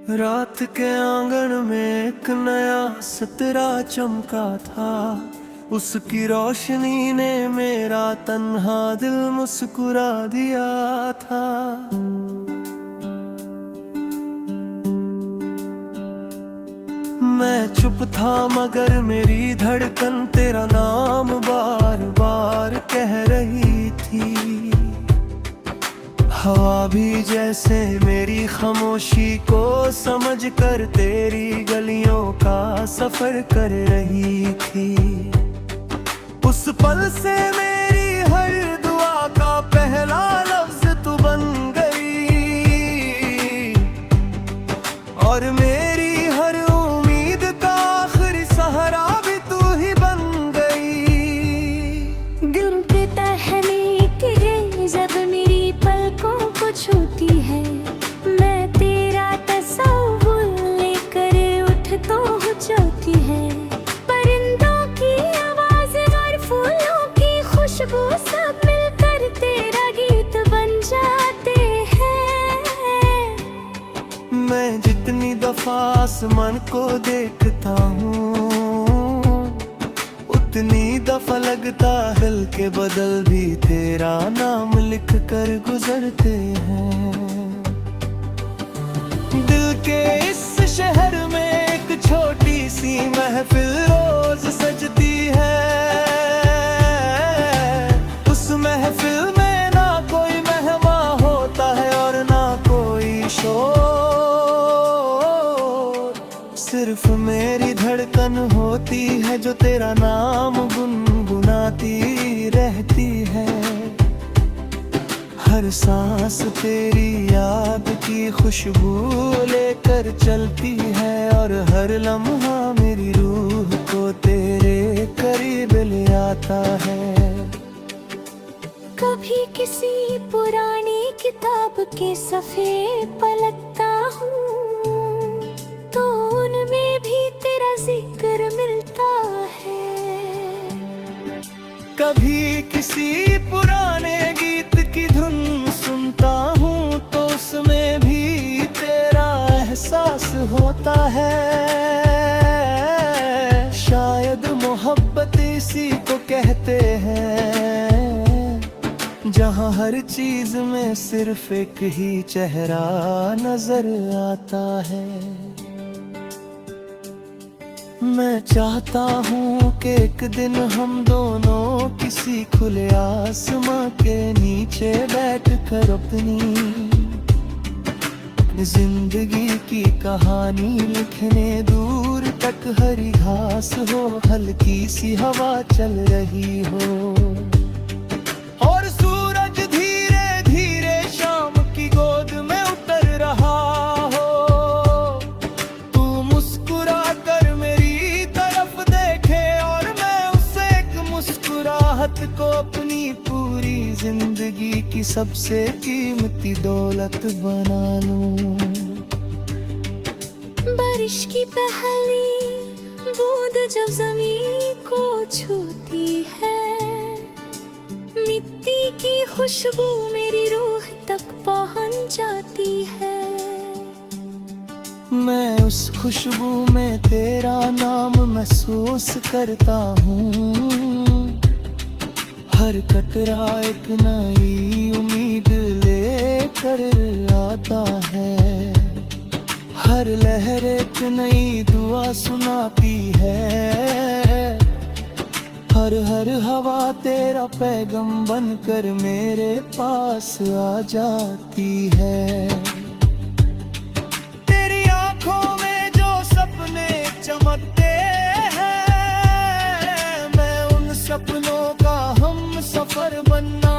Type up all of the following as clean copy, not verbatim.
रात के आंगन में एक नया सितारा चमका था। उसकी रोशनी ने मेरा तन्हा दिल मुस्कुरा दिया था। मैं चुप था मगर मेरी धड़कन तेरा नाम बार बार कह रही थी। हवा भी जैसे मेरी खामोशी को समझकर तेरी गलियों का सफर कर रही थी। उस पल से मेरी हर दुआ का पहला लफ्ज तू बन गई और मेरी हर उम्मीद का आखिरी सहारा भी तू ही बन गई। गिनता है नेक जब मेरी पलकों को छूती है, मैं तेरा तस्वीर लेकर उठ तो हो जाती है। परिंदों की आवाज और फूलों की खुशबू सब मिलकर तेरा गीत बन जाते हैं। मैं जितनी दफा आसमान को देखता हूँ उतनी दफा लगता दिल के बदल भी तेरा नाम लिख कर गुजरते हैं। दिल के इस शहर में एक छोटी सी महफिल रोज सजती है। उस महफिल में ना कोई मेहमान होता है और ना कोई शोर, सिर्फ मेरी धड़कन होती है जो तेरा नाम गुनगुनाती रहती है। हर सांस तेरी याद की खुशबू लेकर चलती है और हर लम्हा मेरी रूह को तेरे करीब ले आता है। कभी किसी पुरानी किताब के सफ़े पलटता हूँ तो उनमें भी तेरा जिक्र मिलता है। कभी किसी पुराने गीत की धुन सुनता हूँ तो उसमें भी तेरा एहसास होता है। शायद मोहब्बत इसी को कहते हैं जहाँ हर चीज में सिर्फ एक ही चेहरा नजर आता है। मैं चाहता हूँ कि एक दिन हम दोनों किसी खुले आसमां के नीचे बैठकर अपनी जिंदगी की कहानी लिखने, दूर तक हरी घास हो, हल्की सी हवा चल रही हो और सूरज धीरे धीरे शाम की गोद में उतर रहा हो। तू मुस्कुरा कर मेरी तरफ देखे और मैं उसे एक मुस्कुराहट को अपनी पूरी जिंदगी की सबसे कीमती दौलत बना लूं। बारिश की पहली बूंद जब जमीन को छूती है, मिट्टी की खुशबू मेरी रूह तक पहुंच जाती है। मैं उस खुशबू में तेरा नाम महसूस करता हूँ। हर कतरा एक नई उम्मीद लेकर आता है। हर लहर एक नई दुआ सुनाती है। हर हवा तेरा पैगाम बनकर मेरे पास आ जाती है। तेरी आंखों में जो सपने चमकते हैं, मैं उन सपनों का हम सफर बनना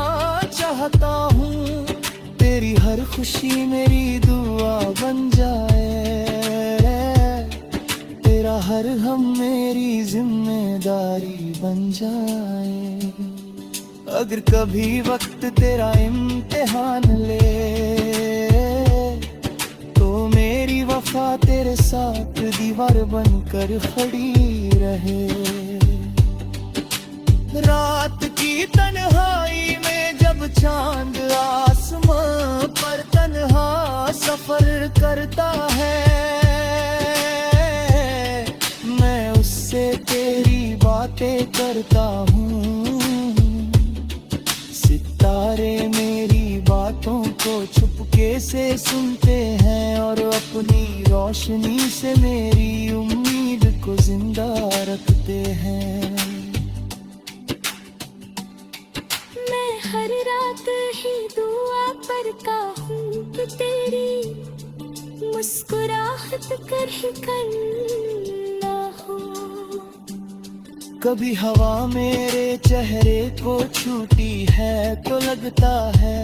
चाहता हूँ। तेरी हर खुशी मेरी दुआ बन जाए, तेरा हर हम मेरी जिम्मेदारी बन जाए। अगर कभी वक्त तेरा इम्तिहान ले तो मेरी वफा तेरे साथ दीवार बनकर खड़ी रहे। रात की तन्हाई में जब चांद आसमां पर तन्हा सफर करता है, करता हूँ। सितारे मेरी बातों को चुपके से सुनते हैं और अपनी रोशनी से मेरी उम्मीद को जिंदा रखते हैं। मैं हर रात ही दुआ करता हूँ कि तेरी मुस्कुराहट कर ही करना हो। कभी हवा मेरे चेहरे को छूती है तो लगता है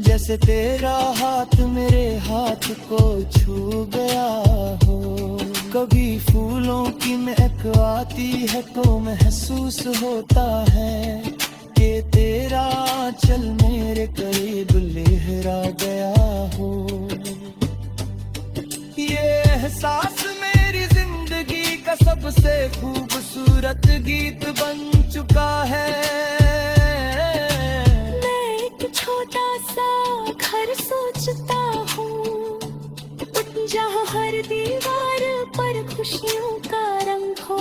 जैसे तेरा हाथ मेरे हाथ को छू गया हो। कभी फूलों की महक आती है तो महसूस होता है कि तेरा आंचल मेरे करीब लहरा गया हो। ये एहसास मेरी जिंदगी का सबसे खूबसूरत गीत बन चुका है। मैं एक छोटा सा घर सोचता हूँ जहाँ हर दीवार पर खुशियों का रंग हो।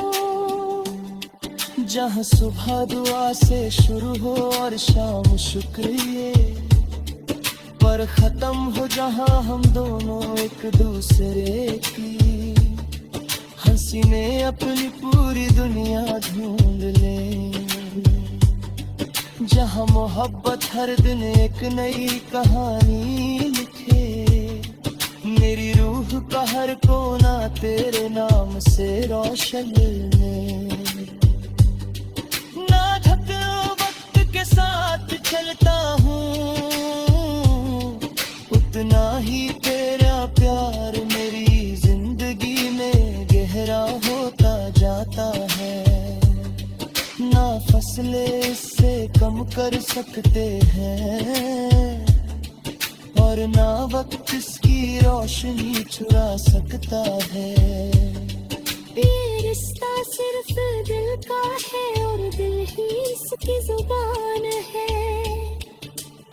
जहाँ सुबह दुआ से शुरू हो और शाम शुक्रिये पर खत्म हो। जहाँ हम दोनों एक दूसरे की हंसी में अपनी पूरी दुनिया ढूंढ ले। जहाँ मोहब्बत हर दिन एक नई कहानी लिखे। मेरी रूह का हर कोना तेरे नाम से रोशन है। ना थको वक्त के साथ चलता हूँ उतना ही तेरा प्यार मेरी जिंदगी में गहरा होता जाता है। ना फसले इससे कम कर सकते हैं और ना वक्त इसकी रोशनी चुरा सकता है। ये रिश्ता सिर्फ दिल का है और दिल ही इसकी जुबान है।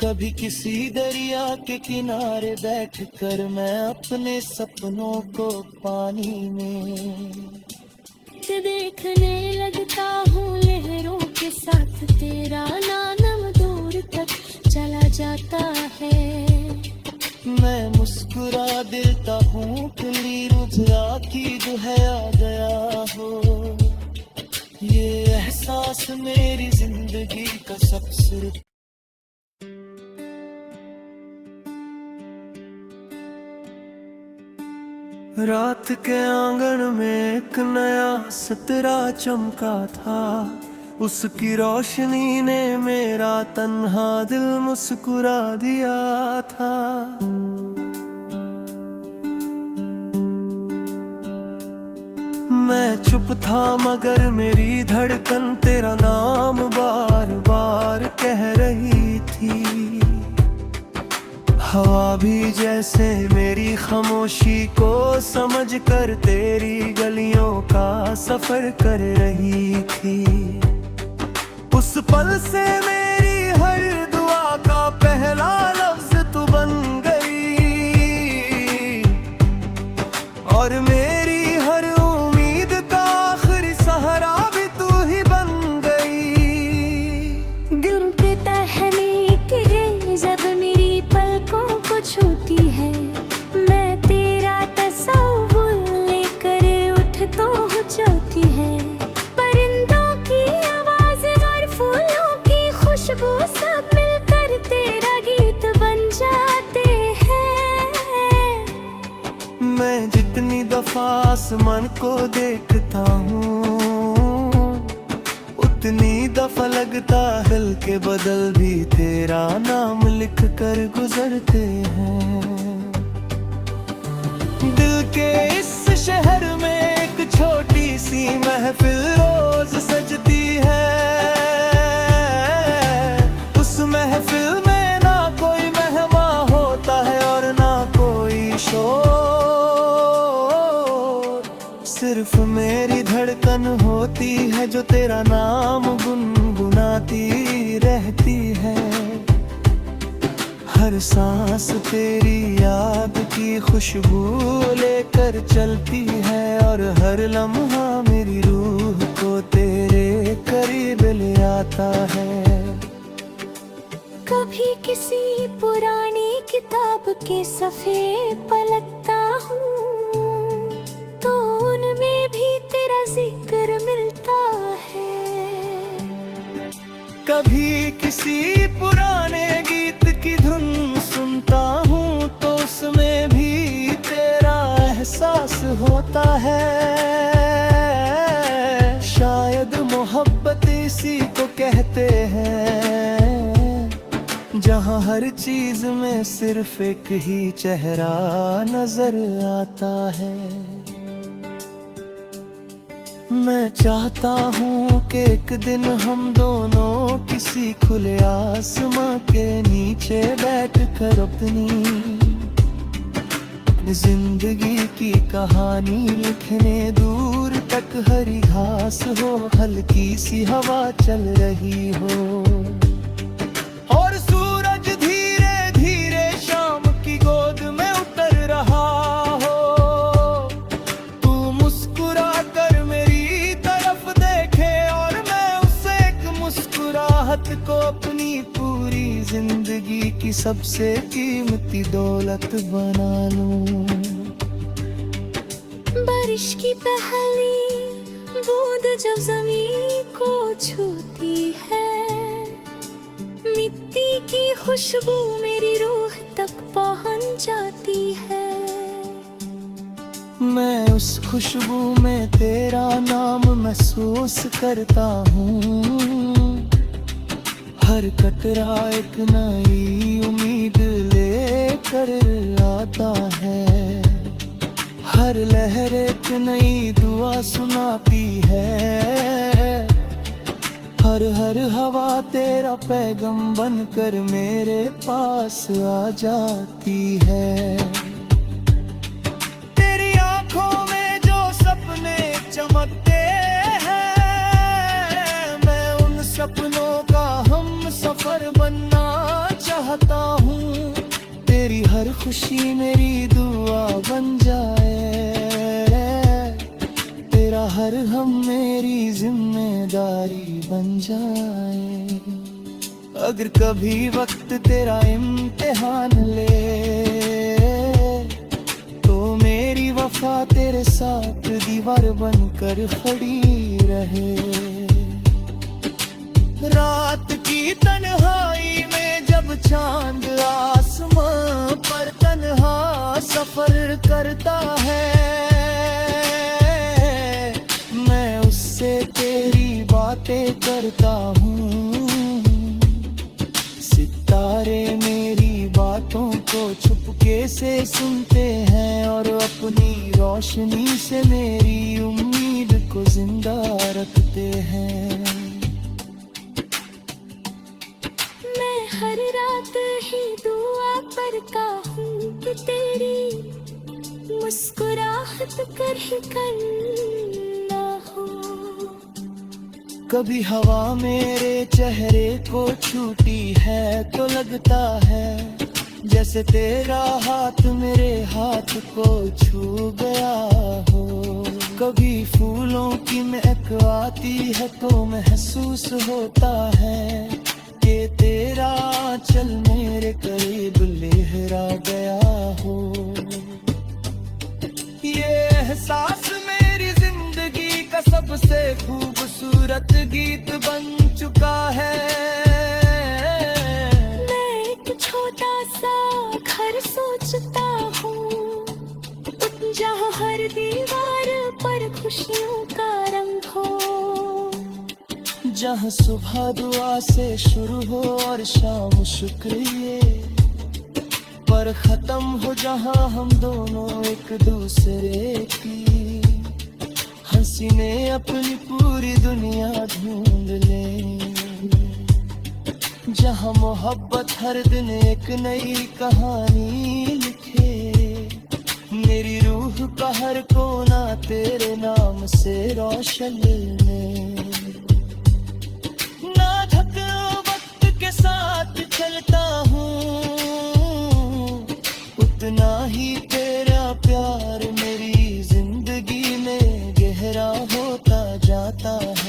कभी किसी दरिया के किनारे बैठकर मैं अपने सपनों को पानी में देखने लगता हूँ लहरों के साथ तेरा नाम दूर तक चला जाता है। मैं मुस्कुरा देता हूँ तेरी रुझा की दुहया गया हो। ये एहसास मेरी जिंदगी का सबसे रात के आंगन में एक नया सितारा चमका था। उसकी रोशनी ने मेरा तन्हा दिल मुस्कुरा दिया था। मैं चुप था मगर मेरी धड़कन तेरा नाम बार बार कह रही थी। हवा भी जैसे मेरी खामोशी को समझकर तेरी गलियों का सफर कर रही थी। उस पल से मेरी हर दुआ का पहला लफ्ज तू बन गई और मेरी हर उम्मीद का आखिरी सहारा भी तू ही बन गई। गिनते टहनी की जब मेरी पलकों को छूती है मैं तेरा तस्वुर लेकर उठ तो हो जाती है। परिंदों की आवाज और फूलों की खुशबू सब मिलकर तेरा गीत बन जाते हैं। मैं जितनी दफा आसमान को देखता हूँ उतनी दफा लगता दिल के बदल भी तेरा नाम लिख कर गुजरते हैं। दिल के इस शहर में एक छोटी सी महफिल रोज सजती है। उस महफिल में ना कोई मेहमान होता है और ना कोई शोर। सिर्फ मेरी धड़कन होती है जो तेरा नाम गुनगुनाती रहती है। हर सांस तेरी याद की खुशबू लेकर चलती है और हर लम्हा मेरी रूह को को तेरे करीब ले आता है। कभी किसी पुरानी किताब के सफ़े पलटता हूँ तो उनमें भी तेरा जिक्र मिलता है। कभी किसी पुराने गीत की धुन सुनता हूँ तो उसमें भी तेरा एहसास होता है। शायद मोहब्बत इसी को कहते हैं जहाँ हर चीज में सिर्फ एक ही चेहरा नजर आता है। मैं चाहता हूँ कि एक दिन हम दोनों किसी खुले आसमां के नीचे बैठकर अपनी जिंदगी की कहानी लिखने, दूर तक हरी घास हो, हल्की सी हवा चल रही हो और सूरज धीरे धीरे शाम की गोद में उतर रहा हो। तू मुस्कुरा कर मेरी तरफ देखे और मैं उसे एक मुस्कुराहट को अपनी पूरी जिंदगी की सबसे कीमती दौलत बना लूं। बारिश की पहली बूंद जब जमीन को छूती है, मिट्टी की खुशबू मेरी रूह तक पहुंच जाती है। मैं उस खुशबू में तेरा नाम महसूस करता हूँ। हर कतरा एक नई उम्मीद लेकर आता है, हर लहर एक नई दुआ सुनाती है, हर हवा तेरा पैगाम बनकर मेरे पास आ जाती है। तेरी आंखों में जो सपने चमकते हैं, मैं उन सपनों का हम सफर बनना चाहता हूँ। तेरी हर खुशी मेरी दुआ बन जाए, तेरा हर हम मेरी जिम्मेदारी बन जाए। अगर कभी वक्त तेरा इम्तिहान ले तो मेरी वफा तेरे साथ दीवार बनकर खड़ी रहे। रात की तन्हाई में जब चांद आसमां पर तन्हा सफर करता है, मैं उससे तेरी बातें करता हूँ। सितारे मेरी बातों को चुपके से सुनते हैं और अपनी रोशनी से मेरी उम्मीद को जिंदा रखते हैं। हर रात ही दुआ करता हूँ कि तेरी मुस्कुराहट कर ही करना हो। कभी हवा मेरे चेहरे को छूती है तो लगता है जैसे तेरा हाथ मेरे हाथ को छू गया हो। कभी फूलों की महक आती है तो महसूस होता है कि तेरा चल मेरे करीब लहरा गया हो। ये एहसास मेरी जिंदगी का सबसे खूबसूरत गीत बन चुका है। मैं एक छोटा सा घर सोचता हूँ जहाँ हर दीवार पर खुशियों का रंग हो, जहाँ सुबह दुआ से शुरू हो और शाम शुक्रिये पर खत्म हो, जहाँ हम दोनों एक दूसरे की हंसी में अपनी पूरी दुनिया ढूंढ लें, जहाँ मोहब्बत हर दिन एक नई कहानी लिखे। मेरी रूह का हर कोना तेरे नाम से रोशन में, ना थक वक्त के साथ चलता हूँ, उतना ही तेरा प्यार मेरी जिंदगी में गहरा होता जाता है।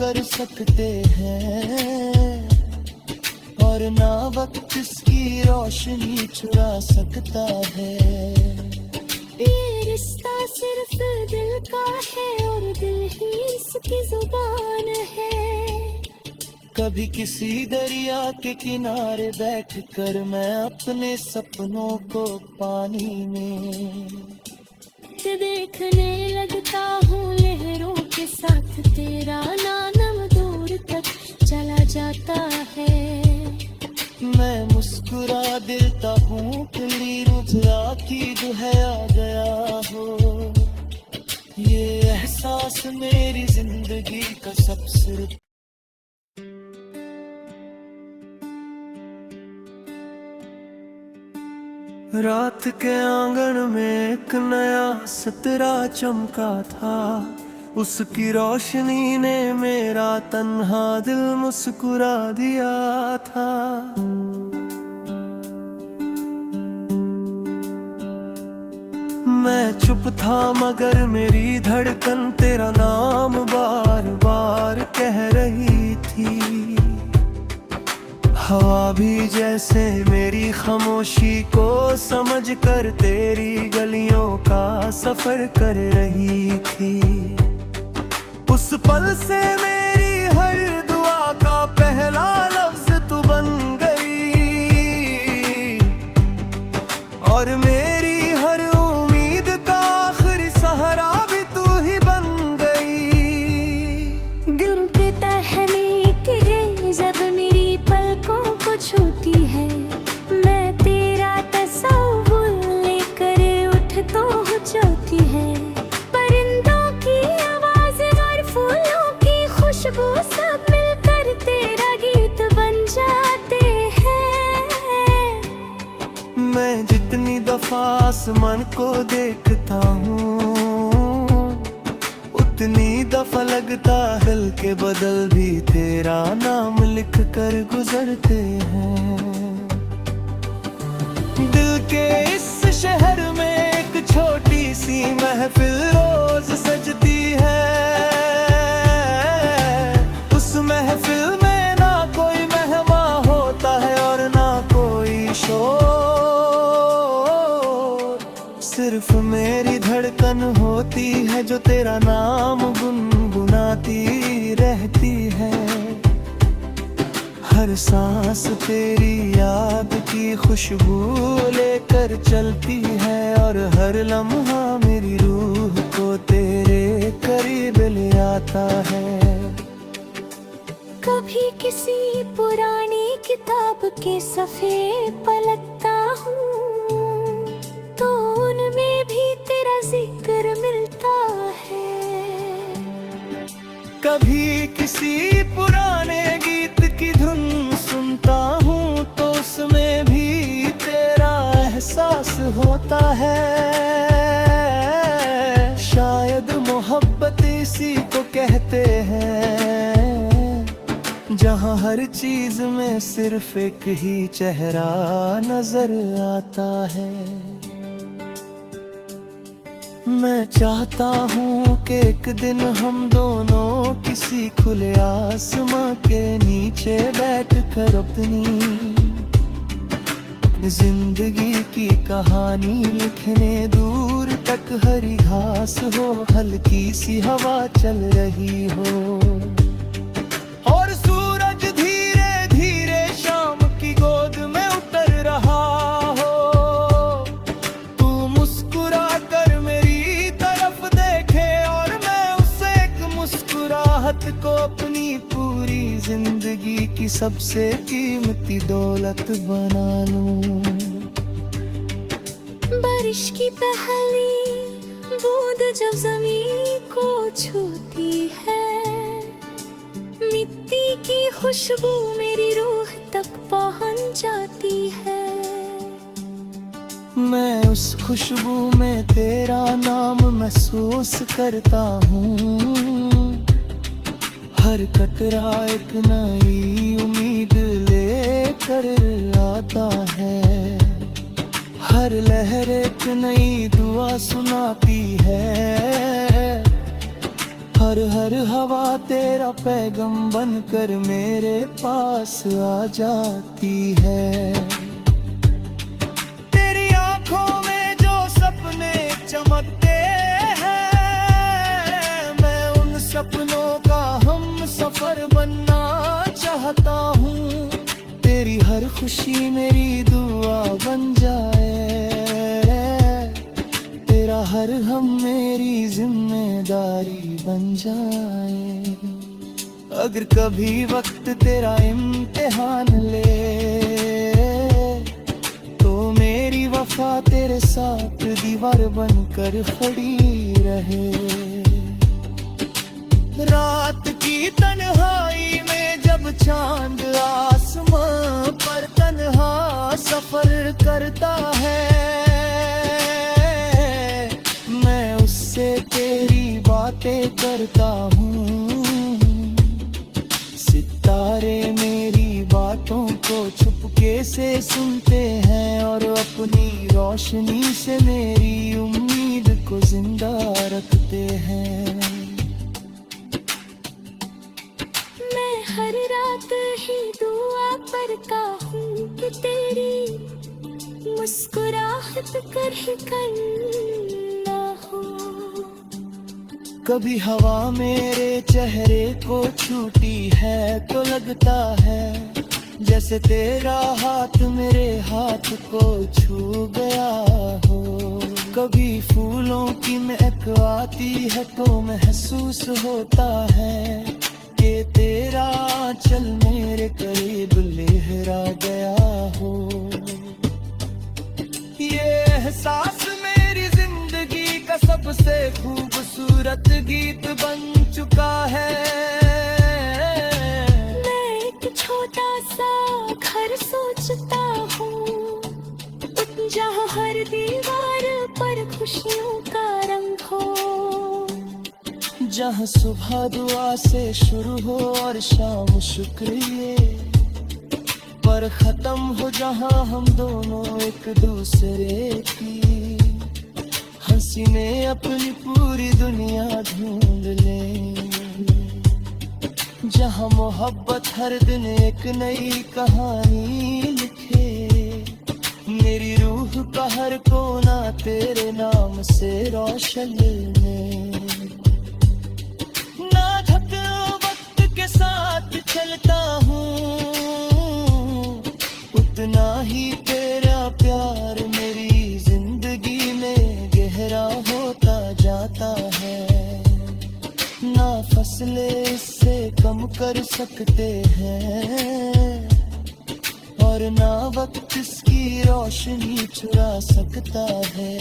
कर सकते हैं, और ना वक्त इसकी रोशनी चुरा सकता है। ये रिश्ता सिर्फ दिल का है और दिल ही इसकी जुबान है। कभी किसी दरिया के किनारे बैठकर मैं अपने सपनों को पानी में देखने लगता हूँ लहरों के साथ, तेरा नाम दूर तक चला जाता है। मैं मुस्कुरा देता हूँ तेरी रुझा की है आ गया हो। ये एहसास मेरी जिंदगी का सबसे रात के आंगन में एक नया सितारा चमका था, उसकी रोशनी ने मेरा तन्हा दिल मुस्कुरा दिया था। मैं चुप था मगर मेरी धड़कन तेरा नाम बार बार कह रही थी। हवा भी जैसे मेरी खामोशी को समझकर तेरी गलियों का सफर कर रही थी। उस पल से मेरी हर दुआ का पहला लफ्ज तू बन गई, और मेरी हर उम्मीद का आखिरी सहारा भी तू ही बन गई। गिनती टहनी की जब मेरी पलकों को छूती है, मैं तेरा तस्वीर लेकर उठ तो हो जाती है। परिंदों की आवाज और फूलों की खुशबू सब मिलकर तेरा गीत बन जाते हैं। मैं जितनी दफा आसमान को देखता हूँ, उतनी दफा लगता दिल के बदल भी तेरा नाम लिख कर गुजरते हैं। दिल के इस शहर में एक छोटी सी महफिल रोज सजती है। उस महफिल में ना कोई मेहमान होता है और ना कोई शोर, सिर्फ मेरी धड़कन होती है जो तेरा नाम गुनगुनाती रहती है। हर सांस तेरी याद की खुशबू लेकर चलती है, और हर लम्हा मेरी रूह को तेरे करीब ले आता है। कभी किसी पुरानी किताब के सफ़े पलटता हूँ तो उनमें भी तेरा जिक्र मिलता है। कभी किसी पुराने गीत की धुन सुनता हूँ तो उसमें भी तेरा एहसास होता है। शायद मोहब्बत इसी को कहते हैं, जहाँ हर चीज में सिर्फ एक ही चेहरा नजर आता है। मैं चाहता हूँ कि एक दिन हम दोनों किसी खुले आसमां के नीचे बैठकर अपनी जिंदगी की कहानी लिखने, दूर तक हरी घास हो, हल्की सी हवा चल रही हो, और सूरज धीरे धीरे शाम की गोद में उतर रहा हो। तू मुस्कुरा कर मेरी तरफ देखे और मैं उसे एक मुस्कुराहट को अपनी पूरी जिंदगी की सबसे कीमती दौलत बना लूं। बारिश की पहली बूंद जब जमीन को छूती है, मिट्टी की खुशबू मेरी रूह तक पहुंच जाती है। मैं उस खुशबू में तेरा नाम महसूस करता हूँ। हर कतरा एक नई उम्मीद लेकर आता है, हर लहर एक नई दुआ सुनाती है, हर हवा तेरा पैगाम बनकर मेरे पास आ जाती है। तेरी आंखों में जो सपने चमकते हैं, मैं उन सपनों का हम सफर बनना चाहता हूँ। तेरी हर खुशी मेरी दुआ बन जाए, तेरा हर हम मेरी जिम्मेदारी बन जाए। अगर कभी वक्त तेरा इम्तिहान ले, तो मेरी वफा तेरे साथ दीवार बनकर खड़ी रहे। रात की तन्हाई में जब चांद आसमां पर तन्हा सफर करता है, मैं उससे तेरी बातें करता हूँ। सितारे मेरी बातों को चुपके से सुनते हैं और अपनी रोशनी से मेरी उम्मीद को जिंदा रखते हैं। मैं हर रात ही दुआ करता हूँ कि तेरी मुस्कुराहट कर ही करना हो। कभी हवा मेरे चेहरे को छूती है तो लगता है जैसे तेरा हाथ मेरे हाथ को छू गया हो। कभी फूलों की महक आती है तो महसूस होता है कि तेरा आंचल मेरे करीब लहरा गया हो। ये एहसास मेरी जिंदगी का सबसे खूबसूरत गीत बन चुका है। मैं एक छोटा सा घर सोचता हूँ, जहाँ हर दीवार पर खुशियों का रंग हो। जहाँ सुबह दुआ से शुरू हो और शाम शुक्रिए पर खत्म हो। जहाँ हम दोनों एक दूसरे की हंसी में अपनी पूरी दुनिया ढूंढ लें। जहाँ मोहब्बत हर दिन एक नई कहानी लिखे। मेरी रूह का हर कोना तेरे नाम से रोशन में। ना थको वक्त के साथ चलता हूँ, उतना ही तेरा प्यार मेरी जिंदगी में गहरा होता जाता है। ना फसले इससे कम कर सकते हैं और ना वक्त इसकी रोशनी चुरा सकता है।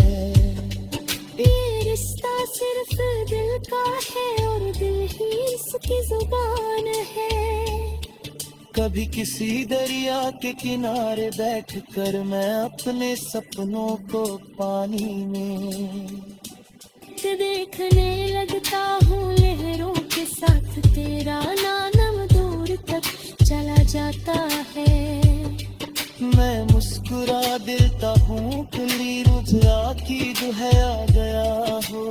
ये रिश्ता सिर्फ दिल का है और दिल ही इसकी जुबान है। कभी किसी दरिया के किनारे बैठकर मैं अपने सपनों को पानी में देखने लगता हूँ लहरों के साथ। तेरा नाम दूर तक चला जाता है। मैं मुस्कुरा देता हूँ खुली रुझा की दुहया गया हो।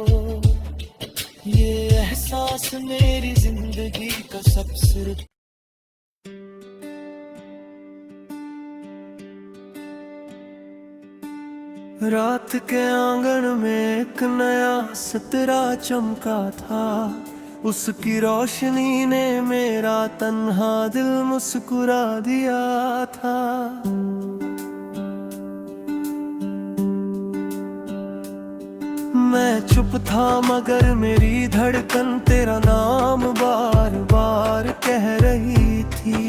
ये एहसास मेरी जिंदगी का सबसे रात के आंगन में एक नया सितारा चमका था। उसकी रोशनी ने मेरा तन्हा दिल मुस्कुरा दिया था। मैं चुप था मगर मेरी धड़कन तेरा नाम बार बार कह रही थी।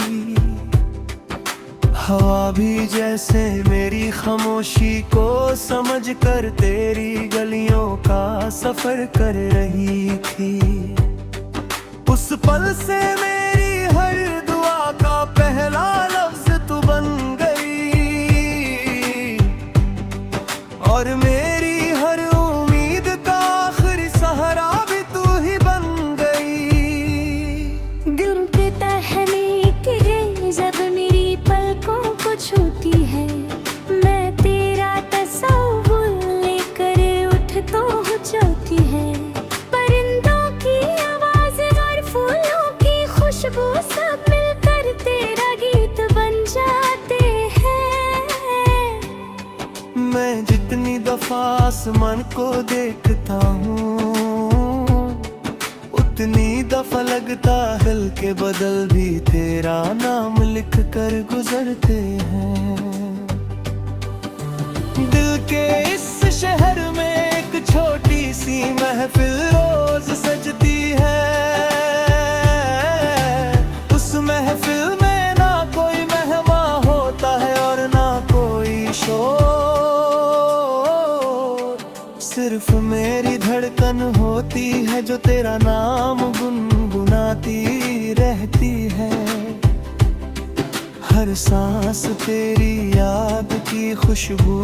हवा भी जैसे मेरी खामोशी को समझकर तेरी गलियों का सफर कर रही थी। उस पल से मेरी हर दुआ का पहला लफ्ज तू बन गई और मेरी हर उम्मीद का आखिरी सहारा भी तू ही बन गई। गिनती टहनी की जब मेरी पलकों को छूती है, मैं तेरा तस्वीर लेकर उठ तो हो जाती है। परिंदों की आवाज़ खुशबू सब मिलकर तेरा गीत बन जाते हैं। मैं जितनी दफा आसमान को देखता हूँ, उतनी दफा लगता दिल के बदल भी तेरा नाम लिख कर गुजरते हैं। दिल के इस शहर में एक छोटी सी महफिल रोज सजती है। उस महफिल में ना कोई मेहमान होता है और ना कोई शोर, सिर्फ मेरी धड़कन होती है जो तेरा नाम गुनगुनाती रहती है। हर सांस तेरी याद की खुशबू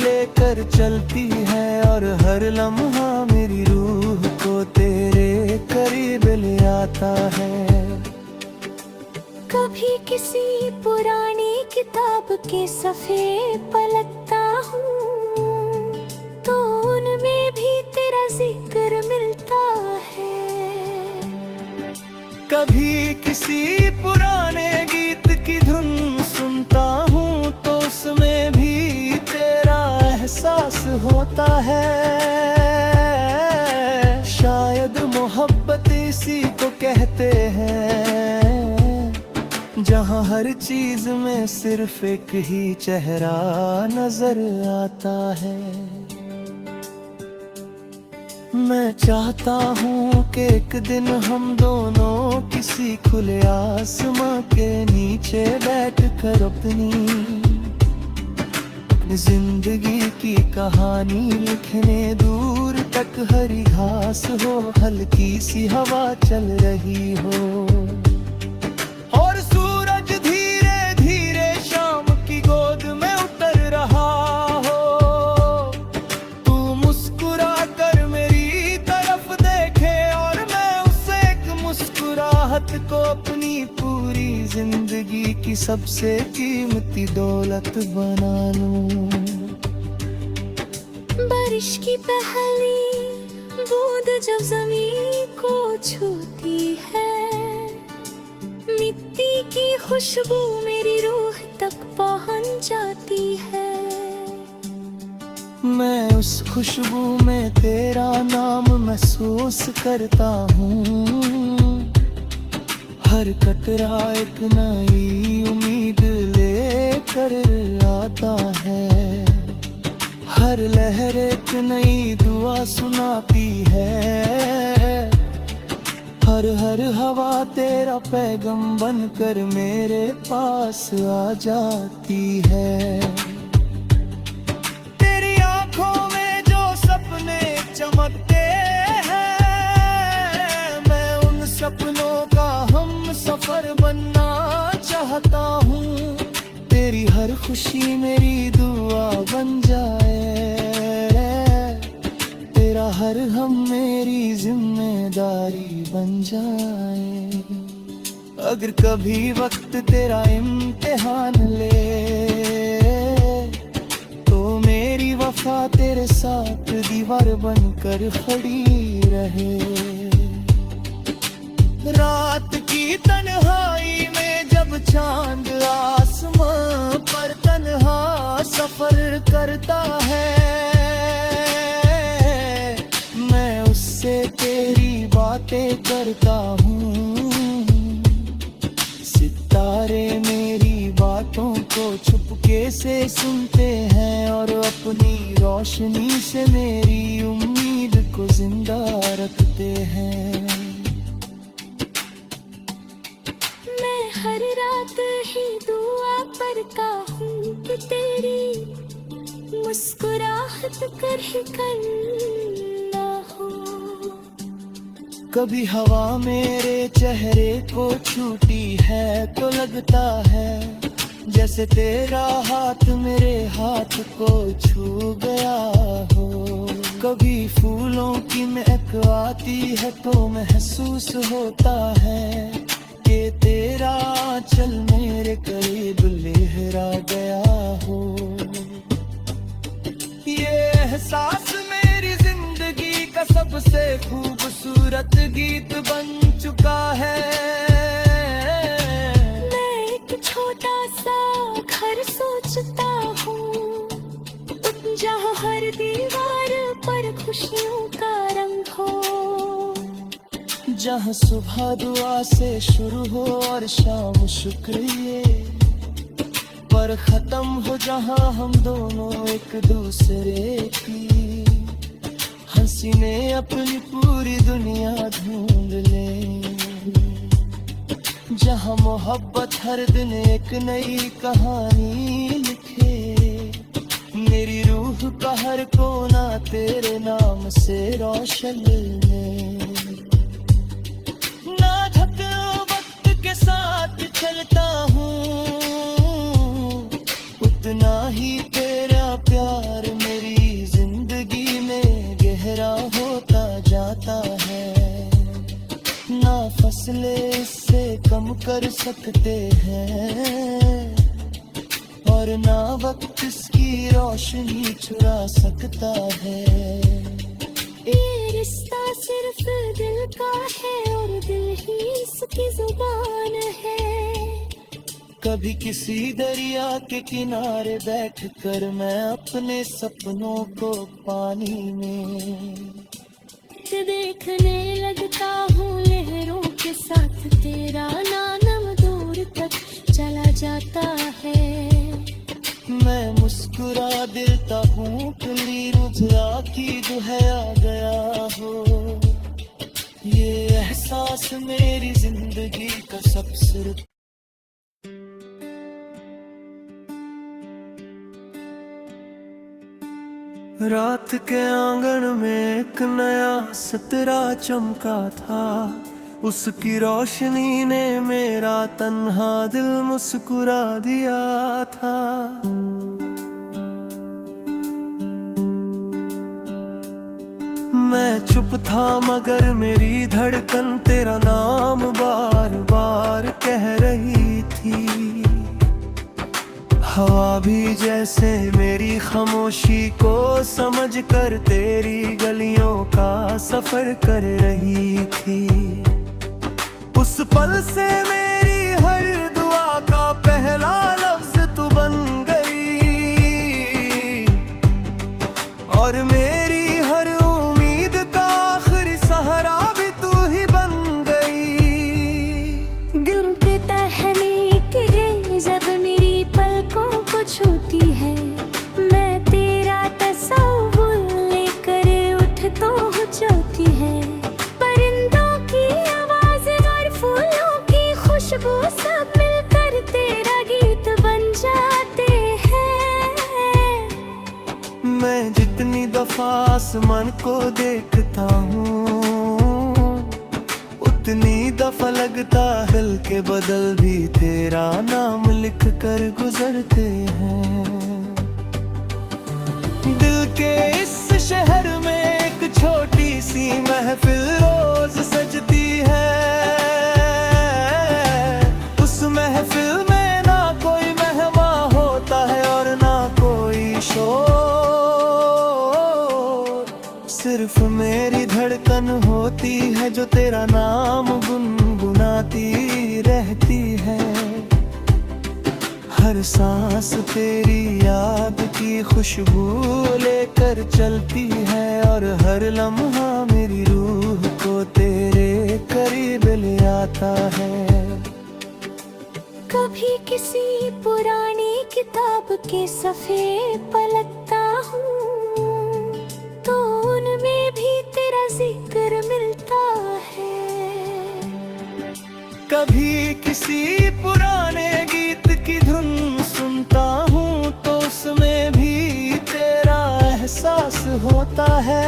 लेकर चलती है और हर लम्हा मेरी रूह को तेरे करीब ले आता है। कभी किसी पुरानी किताब के सफ़े पलटता हूँ तो उनमें भी तेरा जिक्र मिलता है। कभी किसी पुराने गीत की धुन सुनता हूँ तो उसमें भी तेरा एहसास होता है। शायद मोहब्बत इसी को कहते हैं, जहाँ हर चीज में सिर्फ एक ही चेहरा नजर आता है। मैं चाहता हूँ कि एक दिन हम दोनों किसी खुले आसमां के नीचे बैठकर अपनी जिंदगी की कहानी लिखने, दूर तक हरी घास हो, हल्की सी हवा चल रही हो और सूरज धीरे धीरे शाम की गोद में उतर रहा हो। तू मुस्कुरा कर मेरी तरफ देखे और मैं उसे एक मुस्कुराहट को अपनी पूरी जिंदगी की सबसे कीमती दौलत बना लूं। बारिश की पहली बूंद जब जमीन को छूती है, मिट्टी की खुशबू मेरी रूह तक पहुंच जाती है। मैं उस खुशबू में तेरा नाम महसूस करता हूँ। हर कतरा एक नई उम्मीद लेकर आता है, हर लहर एक नई दुआ सुनाती है। हर हवा तेरा पैगाम बनकर मेरे पास आ जाती है। तेरी आंखों में जो सपने चमकते हैं, मैं उन सपनों का हम सफर बनना चाहता हूँ। तेरी हर खुशी मेरी दुआ बन जाए, तेरा हर हम मेरी जिम्मेदारी बन जाए। अगर कभी वक्त तेरा इम्तिहान ले तो मेरी वफा तेरे साथ दीवार बनकर खड़ी रहे। रात की तन्हाई में जब चांद आसमां पर तन्हा सफर करता है, मैं उससे तेरी बातें करता हूँ। सितारे मेरी बातों को चुपके से सुनते हैं और अपनी रोशनी से मेरी उम्मीद को जिंदा रखते हैं। मैं हर रात ही दुआ करता हूँ कि तेरी मुस्कुराहट कर ही कर ना हो। कभी हवा मेरे चेहरे को छूती है तो लगता है जैसे तेरा हाथ मेरे हाथ को छू गया हो। कभी फूलों की महक आती है तो महसूस होता है कि तेरा आंचल मेरे करीब लहरा गया हो। ये एहसास मेरी जिंदगी का सबसे खूबसूरत गीत बन चुका है। खुशियों का रंग हो। जहाँ सुबह दुआ से शुरू हो और शाम शुक्रिए पर खत्म हो, जहाँ हम दोनों एक दूसरे की हंसी ने अपनी पूरी दुनिया ढूंढ ले। जहाँ मोहब्बत हर दिन एक नई कहानी लिखे, मेरी रूह का हर कोना तेरे नाम से रोशन है। ना थक वक्त के साथ चलता हूँ, उतना ही तेरा प्यार मेरी जिंदगी में गहरा होता जाता है। ना फसले इससे कम कर सकते हैं और ना वक्त इसकी रोशनी चुरा सकता है। ये रिश्ता सिर्फ दिल का है और दिल ही इसकी जुबान है। कभी किसी दरिया के किनारे बैठकर मैं अपने सपनों को पानी में देखने लगता हूँ, लहरों के साथ तेरा नाम दूर तक चला जाता है। मैं मुस्कुरा देता हूँ, कली मुझे आखिर है आ गया हो। ये एहसास मेरी जिंदगी का सबसे रात के आंगन में एक नया सितारा चमका था। उसकी रोशनी ने मेरा तन्हा दिल मुस्कुरा दिया था। मैं चुप था मगर मेरी धड़कन तेरा नाम बार बार कह रही थी। हवा भी जैसे मेरी खामोशी को समझकर तेरी गलियों का सफर कर रही थी। उस पल से मेरी हर दुआ का पहला लफ्ज तू बन गई और मेरी हर उम्मीद का आखिरी सहारा भी तू ही बन गई। गिनते टहने की है जब मेरी पलकों को छूती है, मैं तेरा तस्वीर लेकर उठ तो हो जाती है। परिंदों की आवाज और फूलों की खुशबू सब मिलकर तेरा गीत बन जाते हैं। मैं जितनी दफा आसमान को देखता हूँ, उतनी दफा लगता दिल के बदल भी तेरा नाम लिख कर गुजरते हैं। दिल के इस शहर में एक छोटी सी महफिल रोज सजती है। उस महफिल में ना कोई मेहमान होता है और ना कोई शोर, सिर्फ मेरी धड़कन होती है जो तेरा नाम गुनगुनाती रहती है। हर सांस तेरी याद की खुशबू लेकर चलती है और हर लम्हा मेरी रूह को तेरे करीब ले आता है। कभी किसी पुरानी किताब के सफ़े पलटता हूँ तो उनमें भी तेरा जिक्र मिलता है। कभी किसी पुराने गीत की धुन सुनता हूँ तो उसमें भी तेरा एहसास होता है।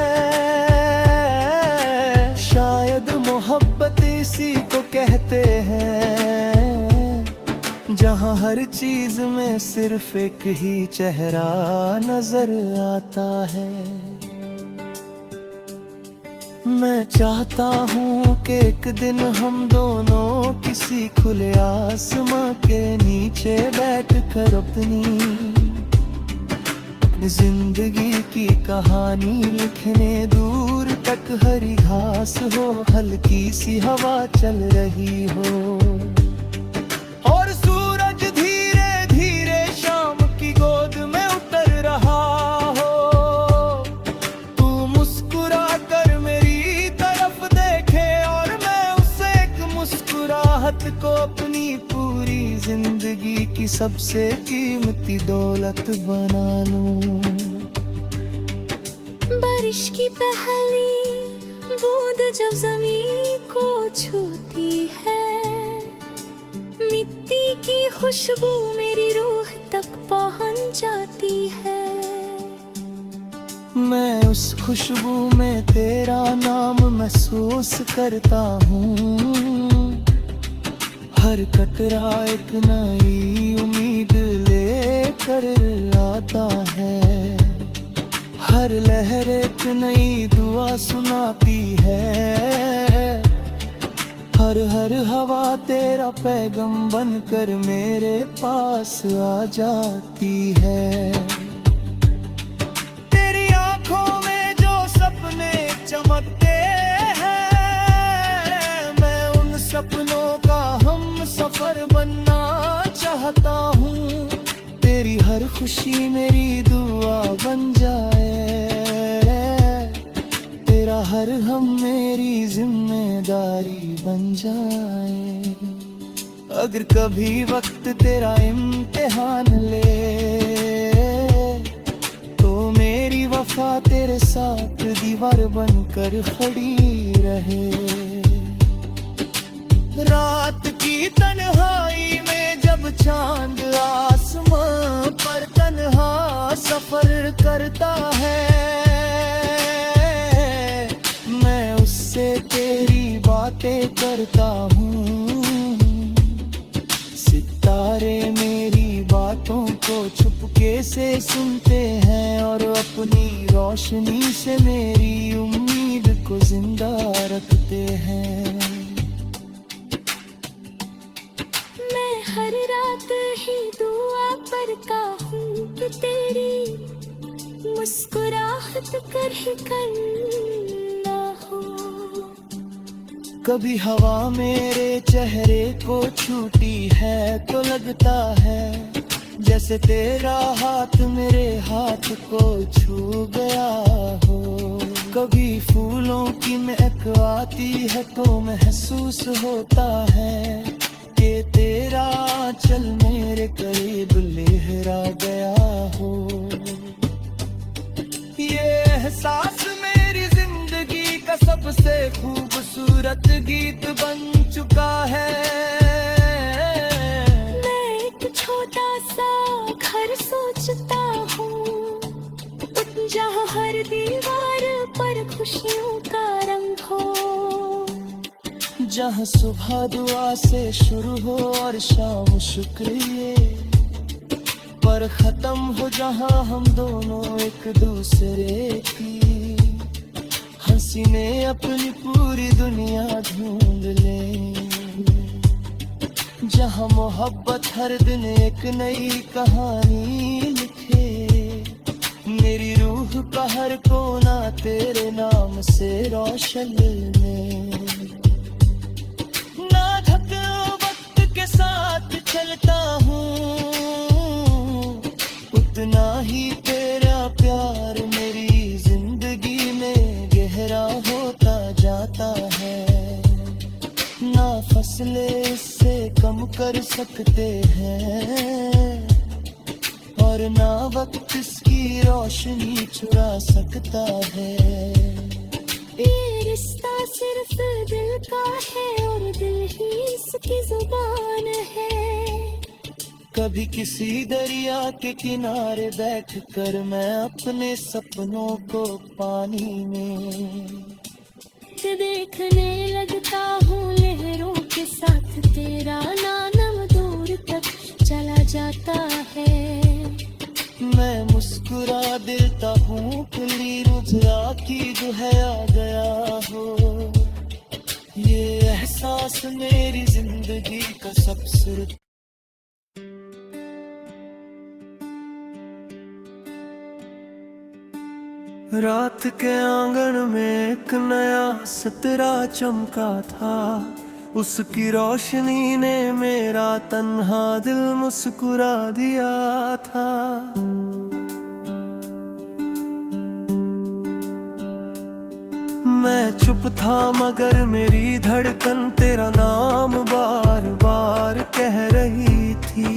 शायद मोहब्बत इसी को कहते हैं, जहाँ हर चीज में सिर्फ एक ही चेहरा नजर आता है। मैं चाहता हूँ कि एक दिन हम दोनों किसी खुले आसमां के नीचे बैठकर अपनी जिंदगी की कहानी लिखने, दूर तक हरी घास हो, हल्की सी हवा चल रही हो और सूरज धीरे धीरे शाम की गोद में उतर रहा हो। तू मुस्कुरा अपनी पूरी जिंदगी की सबसे कीमती दौलत बना लूं। बारिश की पहली बूंद जब जमीन को छूती है, मिट्टी की खुशबू मेरी रूह तक पहुंच जाती है। मैं उस खुशबू में तेरा नाम महसूस करता हूँ। हर कतरा एक नई उम्मीद लेकर आता है, हर लहर एक नई दुआ सुनाती है, हर हवा तेरा पैगाम बनकर मेरे पास आ जाती है। चमकते हैं, मैं उन सपनों का हम सफर बनना चाहता हूँ। तेरी हर खुशी मेरी दुआ बन जाए, तेरा हर हम मेरी जिम्मेदारी बन जाए। अगर कभी वक्त तेरा इम्तिहान ले तो मेरी वफा तेरे साथ दीवार बनकर खड़ी रहे। रात की तन्हाई में जब चांद आसमां पर तन्हा सफर करता है, मैं उससे तेरी बातें करता हूँ। सितारे मेरी बातों को चुपके से सुनते हैं और अपनी रोशनी से मेरी उम्मीद को जिंदा रखते हैं। मैं हर रात ही दुआ करता हूँ कि तेरी मुस्कुराहट कर ही करना हो। कभी हवा मेरे चेहरे को छूती है तो लगता है जैसे तेरा हाथ मेरे हाथ को छू गया हो। कभी फूलों की महक आती है तो महसूस होता है कि तेरा आंचल मेरे करीब लहरा गया हो। ये एहसास मेरी जिंदगी का सबसे खूबसूरत गीत बन चुका है। मैं एक छोटा सा घर सोचता हूँ, जहाँ हर दीवार पर खुशियों का रंग हो, जहाँ सुबह दुआ से शुरू हो और शाम शुक्रिए पर खत्म हो, जहाँ हम दोनों एक दूसरे की हंसी में अपनी पूरी दुनिया ढूंढ लें, जहाँ मोहब्बत हर दिन एक नई कहानी लिखे। मेरी रूह का हर कोना तेरे नाम से रोशन में, ना थको वक्त के साथ चलता हूँ, उतना ही तेरा प्यार मेरी जिंदगी में गहरा होता जाता है। ना फसले इससे कम कर सकते हैं और ना वक्त इसकी रोशनी चुरा सकता है। ये रिश्ता सिर्फ दिल का है और दिल ही इसकी जुबान है। कभी किसी दरिया के किनारे बैठकर मैं अपने सपनों को पानी में देखने लगता हूँ, लहरों के साथ तेरा नाम दूर तक चला जाता है। मैं मुस्कुरा देता हूँ, खुली रुझा की जो है आ गया हो। ये एहसास मेरी जिंदगी का सबसे रात के आंगन में एक नया सितारा चमका था, उसकी रोशनी ने मेरा तन्हा दिल मुस्कुरा दिया था। मैं चुप था मगर मेरी धड़कन तेरा नाम बार बार कह रही थी।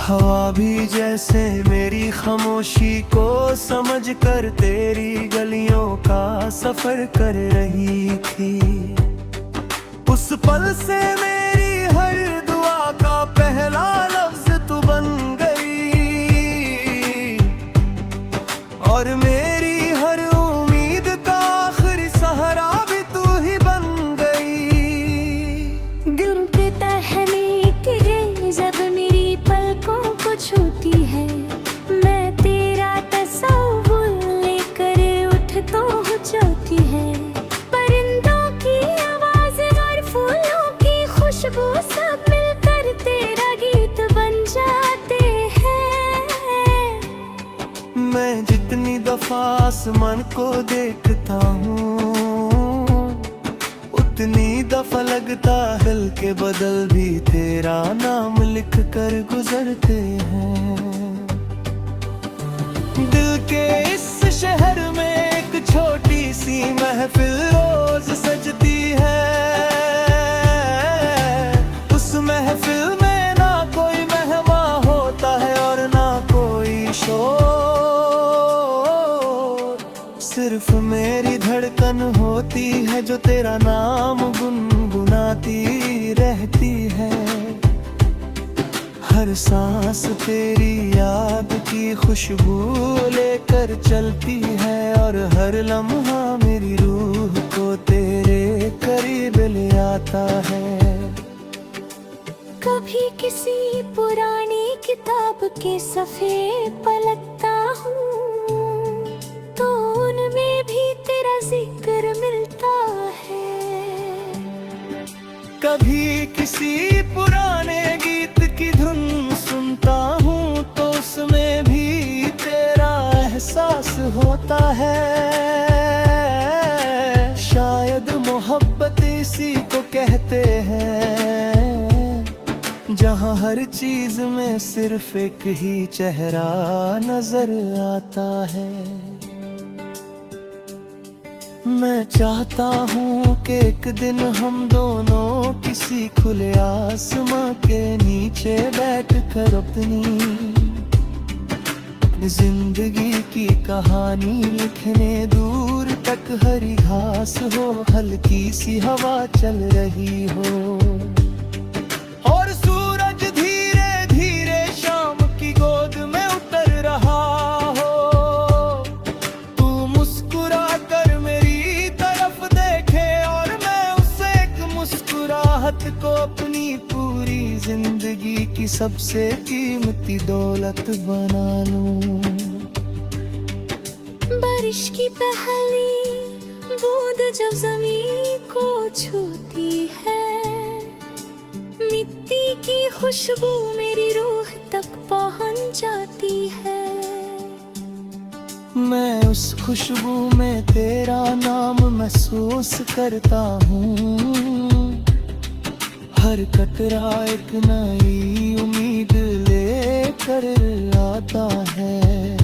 हवा भी जैसे मेरी खामोशी को समझ कर तेरी गलियों का सफर कर रही थी। उस पल से मेरी हर दुआ का पहला लफ्ज तू बन गई और मेरी हर उम्मीद का आखिरी सहारा भी तू ही बन गई। दिल पे तहने की रे जब मेरी पलकों को छूती है, मैं तेरा तस्वुर लेकर उठ तो हो जाती है। परिंदों की आवाज और फूलों की खुशबू सब मिलकर तेरा गीत बन जाते हैं। मैं जितनी दफा आसमान को देखता हूँ उतनी दफा लगता दिल के बदल भी तेरा नाम लिख कर गुजरते हैं। दिल के इस शहर में एक छोटी सी महफिल रोज सजती है। उस महफिल में ना कोई मेहमान होता है और ना कोई शोर, सिर्फ मेरी धड़कन होती है जो तेरा नाम गुनगुनाती रहती है। हर सांस तेरी याद की खुशबू लेकर चलती है और हर लम्हा मेरी रूह को तेरे करीब ले आता है। कभी किसी पुरानी किताब के सफ़े पलटता हूँ तो उनमें भी तेरा जिक्र मिलता है। कभी किसी पुराने गीत की धुन सुनता हूँ तो उसमें भी तेरा एहसास होता है। शायद मोहब्बत इसी को कहते हैं जहाँ हर चीज में सिर्फ एक ही चेहरा नजर आता है। मैं चाहता हूँ कि एक दिन हम दोनों किसी खुले आसमां के नीचे बैठकर अपनी जिंदगी की कहानी लिखने, दूर तक हरी घास हो, हल्की सी हवा चल रही हो और सूरज धीरे धीरे शाम की गोद में उतर रहा हो। तू मुस्कुरा कर मेरी तरफ देखे और मैं उसे एक मुस्कुराहट को अपनी पूरी जिंदगी की सबसे कीमती दौलत बना लूं। बारिश की पहली बूंद जब जमीन को छूती है, मिट्टी की खुशबू मेरी रूह तक पहुंच जाती है। मैं उस खुशबू में तेरा नाम महसूस करता हूँ। हर कतरा एक नई उम्मीद लेकर आता है,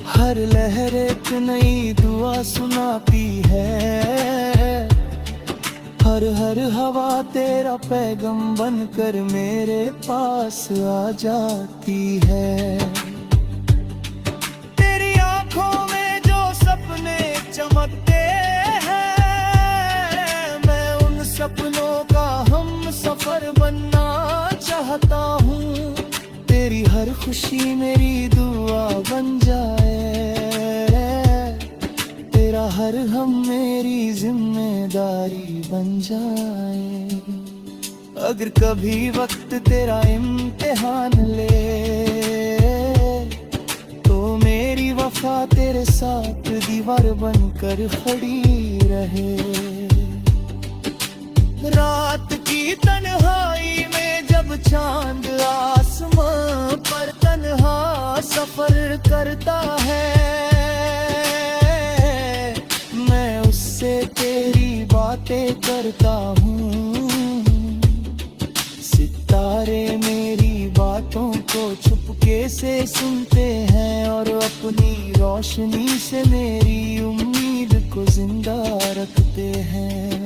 हर लहर एक नई दुआ सुनाती है, हर हवा तेरा पैगाम बनकर मेरे पास आ जाती है। तेरी आंखों में जो सपने चमकते हैं, मैं उन सपनों का हम सफर बनना चाहता हूँ। तेरी हर खुशी मेरी दुआ बन जाए, तेरा हर हम मेरी जिम्मेदारी बन जाए। अगर कभी वक्त तेरा इम्तिहान ले तो मेरी वफा तेरे साथ दीवार बनकर खड़ी रहे। रात की तन्हाई में जब चांद आसमां पर तन्हा सफर करता है, मैं उससे तेरी बातें करता हूँ। सितारे मेरी बातों को चुपके से सुनते हैं और अपनी रोशनी से मेरी उम्मीद को जिंदा रखते हैं।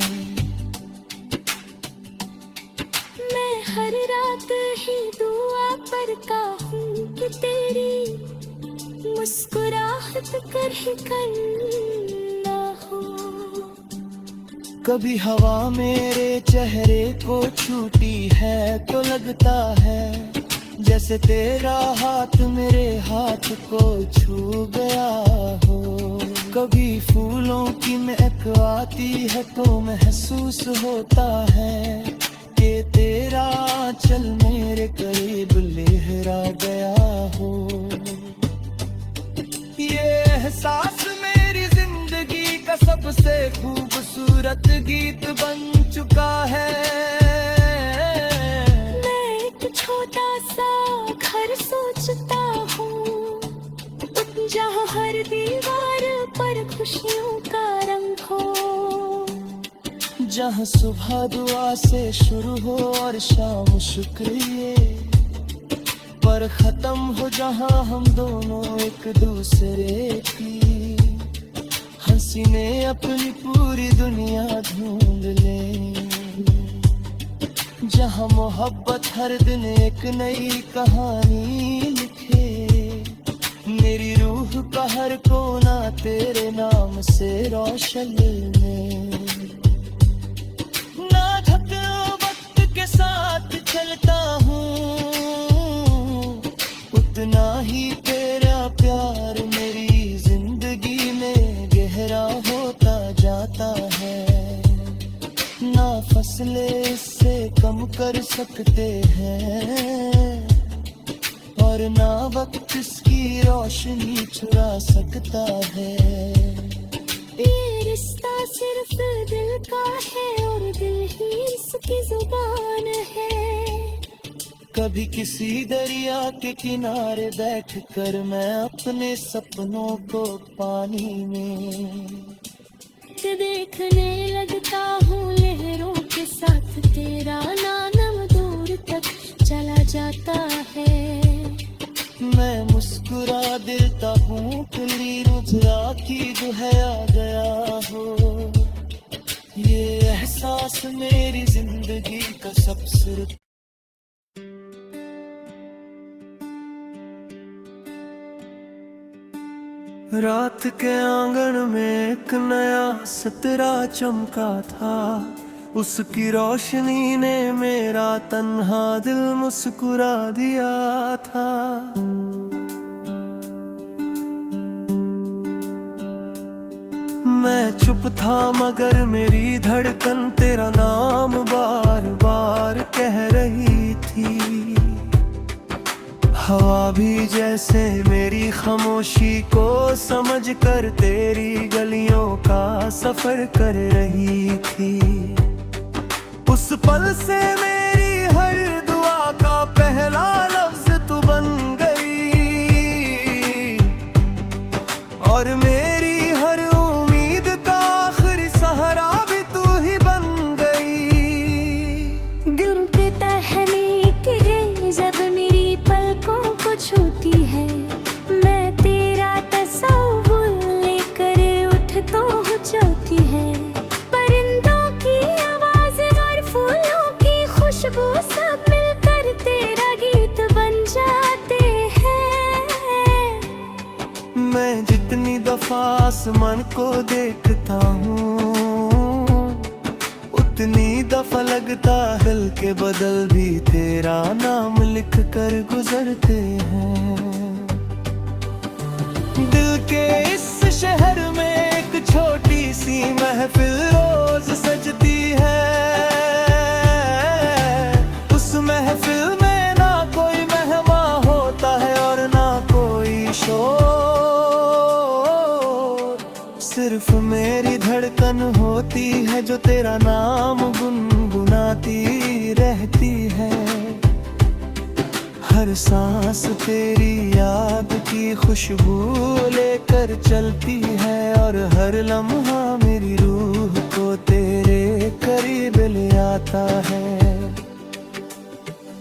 मैं हर रात ही दुआ पढ़ता हूँ कि तेरी मुस्कुराहट कर ही करना हो। कभी हवा मेरे चेहरे को छूती है तो लगता है जैसे तेरा हाथ मेरे हाथ को छू गया हो। कभी फूलों की महक आती है तो महसूस होता है कि तेरा आंचल मेरे करीब लहरा गया हो। ये एहसास मेरी जिंदगी का सबसे खूबसूरत गीत बन चुका है। मैं एक छोटा सा घर सोचता हूँ जहाँ हर दीवार पर खुशियों का रंग हो। जहाँ सुबह दुआ से शुरू हो और शाम शुक्रिए पर खत्म हो। जहाँ हम दोनों एक दूसरे की हंसी में अपनी पूरी दुनिया ढूंढ लें। जहाँ मोहब्बत हर दिन एक नई कहानी लिखे। मेरी रूह का हर कोना तेरे नाम से रोशन में। ना थको वक्त के साथ चलता हूँ उतना ही तेरा प्यार मेरी जिंदगी में गहरा होता जाता है। ना फसले इससे कम कर सकते हैं और ना वक्त इसकी रोशनी चुरा सकता है। ये रिश्ता सिर्फ दिल का है और दिल ही इसकी जुबान है। कभी किसी दरिया के किनारे बैठकर मैं अपने सपनों को पानी में देखने लगता हूँ लहरों के साथ तेरा नाम दूर तक चला जाता है। मैं मुस्कुरा देता हूँ तेरी मुझरा की दुहया गया हो। ये एहसास मेरी जिंदगी का सबसे रात के आंगन में एक नया सितारा चमका था। उसकी रोशनी ने मेरा तन्हा दिल मुस्कुरा दिया था। मैं चुप था मगर मेरी धड़कन तेरा नाम बार बार कह रही थी। हवा भी जैसे मेरी खामोशी को समझकर तेरी गलियों का सफर कर रही थी। उस पल से मेरी हर दुआ का पहला लफ्ज तू बन गई और मेरी हर उम्मीद का आखिरी सहारा भी तू ही बन गई। गिनती टहनी की जब मेरी पलकों को छूती है मैं तेरा तस्वीर लेकर उठ तो हो जाती है। परिंदों की आवाज और फूलों की खुशबू सब मिलकर तेरा गीत बन जाते हैं। मैं जितनी दफा आसमान को देखता हूँ उतनी दफा लगता दिल के बदल भी तेरा नाम लिख कर गुजरते हैं। दिल के इस शहर में एक छोटी सी महफिल रोज सजती है। उस महफिल में ना कोई मेहमान होता है और ना कोई शोर। सिर्फ मेरी धड़कन होती है जो तेरा नाम गुनगुनाती रहती है। हर सांस तेरी याद की खुशबू लेकर चलती है और हर लम्हा मेरी रूह को तेरे करीब ले आता है।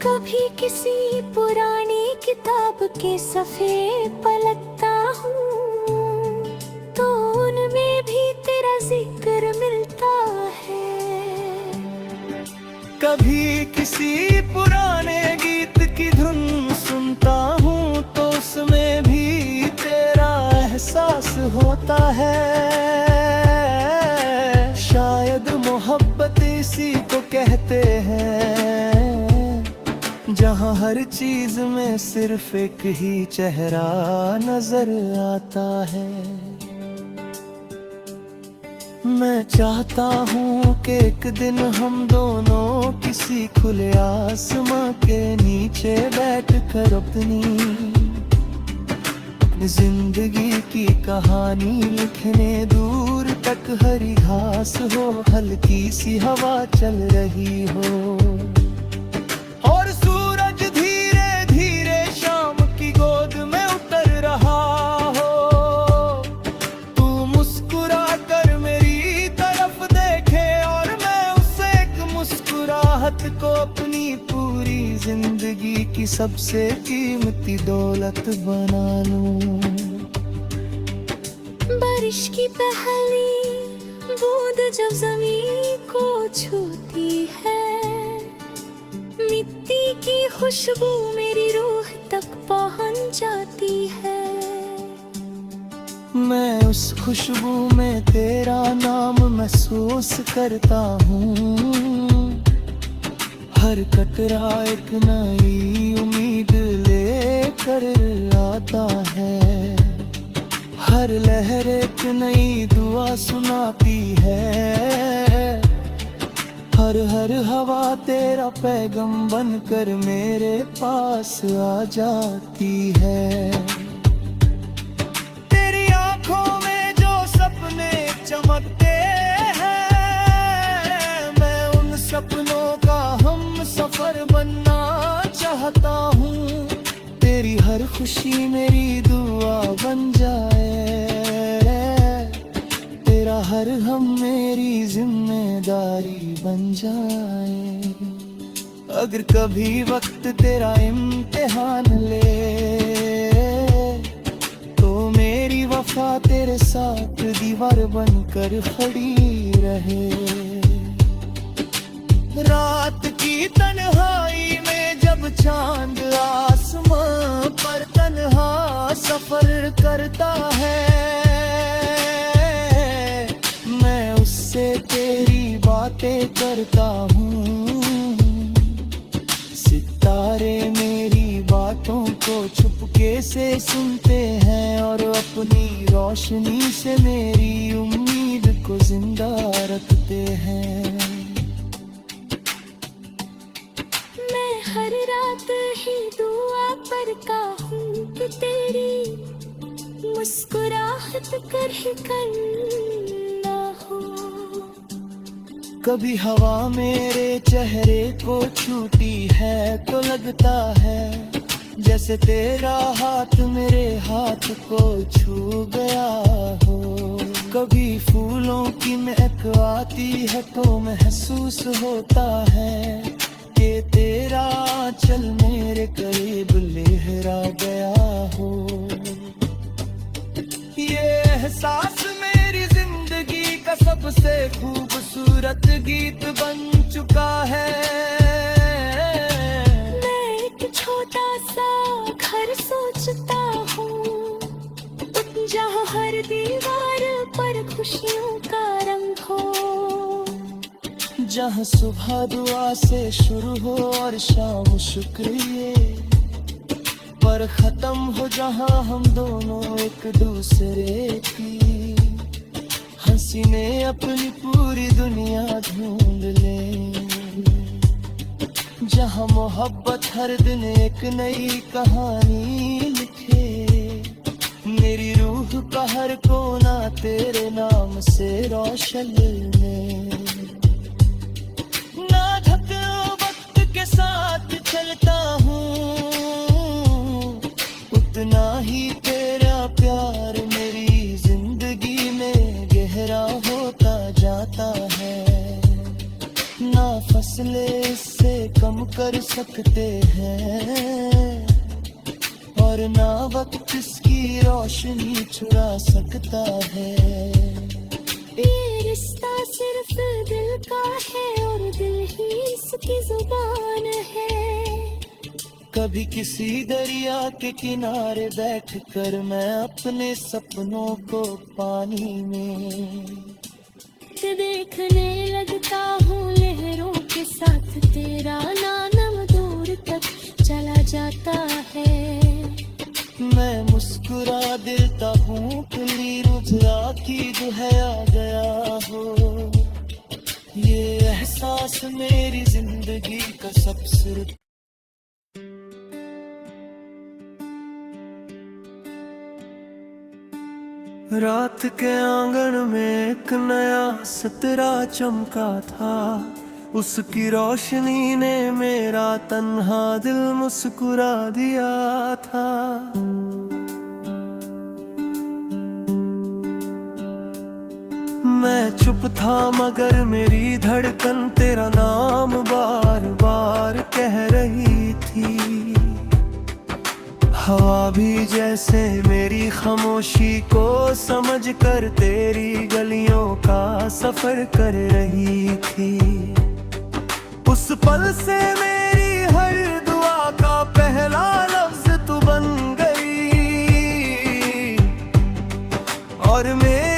कभी किसी पुरानी किताब के सफ़े पलटता हूँ तो उनमें भी तेरा जिक्र मिलता है। कभी किसी पुराने गीत की धुन सुनता हूँ तो उसमें भी तेरा एहसास होता है। शायद मोहब्बत इसी को कहते हैं जहाँ हर चीज में सिर्फ एक ही चेहरा नजर आता है। मैं चाहता हूँ कि एक दिन हम दोनों किसी खुले आसमां के नीचे बैठकर अपनी जिंदगी की कहानी लिखने, दूर तक हरी घास हो, हल्की सी हवा चल रही हो और सूरज धीरे धीरे शाम की गोद में उतर रहा हो। तू मुस्कुरा कर मेरी तरफ देखे और मैं उसे एक मुस्कुराहट को अपनी पूरी जिंदगी की सबसे कीमती दौलत बना लूं। बारिश की पहली बूंद जब जमीन को छूती है, मिट्टी की खुशबू मेरी रूह तक पहुंच जाती है। मैं उस खुशबू में तेरा नाम महसूस करता हूँ। हर कतरा एक नई उम्मीद लेकर आता है, हर लहर एक नई दुआ सुनाती है, हर हर हवा तेरा पैगाम बनकर मेरे पास आ जाती है। तेरी आंखों में जो सपने चमकते हैं, मैं उन सपनों का हम सफर बनना चाहता हूँ। तेरी हर खुशी मेरी दुआ बन जाए, तेरा हर हम मेरी जिम्मेदारी बन जाए। अगर कभी वक्त तेरा इम्तिहान ले तो मेरी वफा तेरे साथ दीवार बनकर खड़ी रहे। रात की तन्हाई में जब चांद आसमां पर तन्हा सफर करता है, मैं उससे तेरी बातें करता हूँ। सितारे मेरी बातों को चुपके से सुनते हैं और अपनी रोशनी से मेरी उम्मीद को जिंदा रखते हैं। मैं हर रात ही दुआ करता हूँ कि तेरी मुस्कुराहट कर ही करना हो। कभी हवा मेरे चेहरे को छूती है तो लगता है जैसे तेरा हाथ मेरे हाथ को छू गया हो। कभी फूलों की महक आती है तो महसूस होता है कि तेरा आंचल मेरे करीब लहरा गया हो। ये एहसास मेरी जिंदगी का सबसे खूबसूरत गीत बन चुका है। मैं एक छोटा सा घर सोचता हूँ जहाँ हर दीवार पर खुशियों का रंग हो, जहाँ सुबह दुआ से शुरू हो और शाम शुक्रिए पर खत्म हो, जहाँ हम दोनों एक दूसरे की हंसी में अपनी पूरी दुनिया ढूंढ ले, जहाँ मोहब्बत हर दिन एक नई कहानी लिखे। मेरी रूह का हर कोना तेरे नाम से रोशन में ना थको, वक्त के साथ चलता हूँ उतना ही तेरा प्यार मेरी जिंदगी में गहरा होता जाता है। ना फसले इससे कम कर सकते हैं और ना वक्त इसकी रोशनी चुरा सकता है। ये रिश्ता सिर्फ दिल का है और दिल ही इसकी जुबान है। कभी किसी दरिया के किनारे बैठकर मैं अपने सपनों को पानी में देखने लगता हूँ लहरों के साथ, तेरा नाम दूर तक चला जाता है। मैं मुस्कुरा देता हूँ कली रुझा की जो है आ गया हो। ये एहसास मेरी जिंदगी का सबसे रात के आंगन में एक नया सितारा चमका था। उसकी रोशनी ने मेरा तन्हा दिल मुस्कुरा दिया था। मैं चुप था मगर मेरी धड़कन तेरा नाम बार बार कह रही थी। हवा भी जैसे मेरी खामोशी को समझकर तेरी गलियों का सफर कर रही थी। उस पल से मेरी हर दुआ का पहला लफ्ज तू बन गई और मेरी